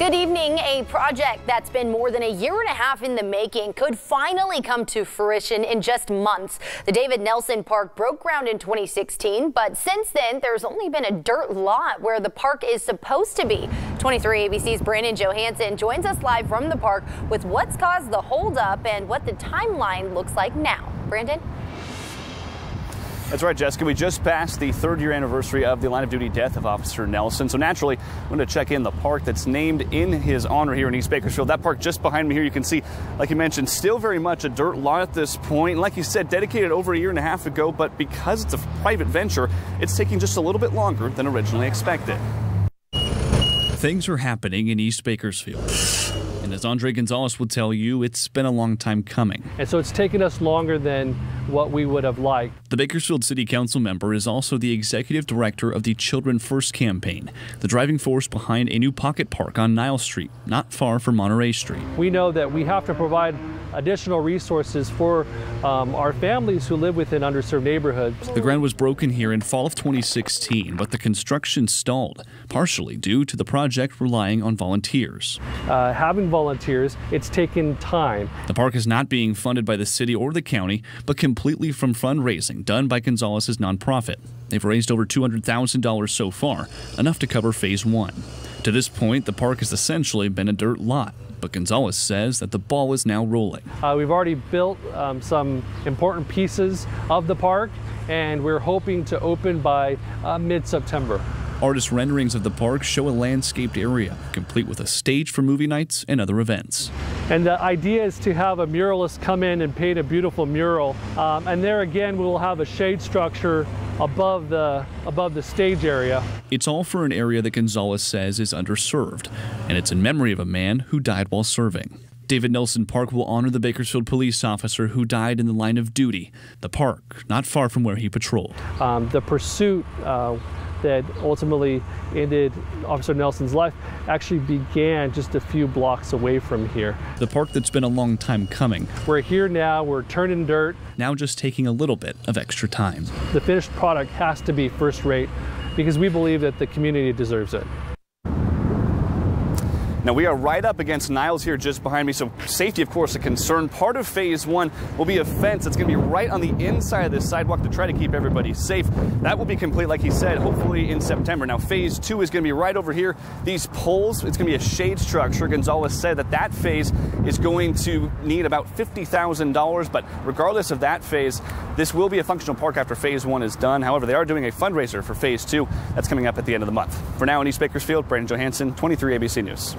Good evening. A project that's been more than a year and a half in the making could finally come to fruition in just months. The David Nelson Park broke ground in 2016, but since then there's only been a dirt lot where the park is supposed to be. 23 ABC's Brandon Johansson joins us live from the park with what's caused the holdup and what the timeline looks like now. Brandon? That's right, Jessica. We just passed the third-year anniversary of the line-of-duty death of Officer Nelson. So naturally, I'm going to check in the park that's named in his honor here in East Bakersfield. That park just behind me here, you can see, like you mentioned, still very much a dirt lot at this point. And like you said, dedicated over a year and a half ago, but because it's a private venture, it's taking just a little bit longer than originally expected. Things are happening in East Bakersfield. And as Andre Gonzalez will tell you, it's been a long time coming. And so it's taken us longer than what we would have liked. The Bakersfield City Council member is also the executive director of the Children First campaign, the driving force behind a new pocket park on Niles Street, not far from Monterey Street. We know that we have to provide additional resources for our families who live within underserved neighborhoods. The ground was broken here in fall of 2016, but the construction stalled, partially due to the project relying on volunteers. Having volunteers, it's taken time. The park is not being funded by the city or the county, but completely from fundraising done by Gonzalez's nonprofit. They've raised over $200,000 so far, enough to cover phase one. To this point, the park has essentially been a dirt lot, but Gonzalez says that the ball is now rolling. We've already built some important pieces of the park, and we're hoping to open by mid-September. Artist renderings of the park show a landscaped area, complete with a stage for movie nights and other events. And the idea is to have a muralist come in and paint a beautiful mural. And there again, we will have a shade structure above the stage area. It's all for an area that Gonzalez says is underserved, and it's in memory of a man who died while serving. David Nelson Park will honor the Bakersfield police officer who died in the line of duty. The park, not far from where he patrolled. The pursuit that ultimately ended Officer Nelson's life actually began just a few blocks away from here. The park that's been a long time coming. We're here now, we're turning dirt. Now just taking a little bit of extra time. The finished product has to be first rate because we believe that the community deserves it. Now, we are right up against Niles here just behind me, so safety, of course, a concern. Part of phase one will be a fence that's going to be right on the inside of this sidewalk to try to keep everybody safe. That will be complete, like he said, hopefully in September. Now, phase two is going to be right over here. These poles, it's going to be a shade structure. Gonzalez said that that phase is going to need about $50,000, but regardless of that phase, this will be a functional park after phase one is done. However, they are doing a fundraiser for phase two. That's coming up at the end of the month. For now in East Bakersfield, Brandon Johansson, 23 ABC News.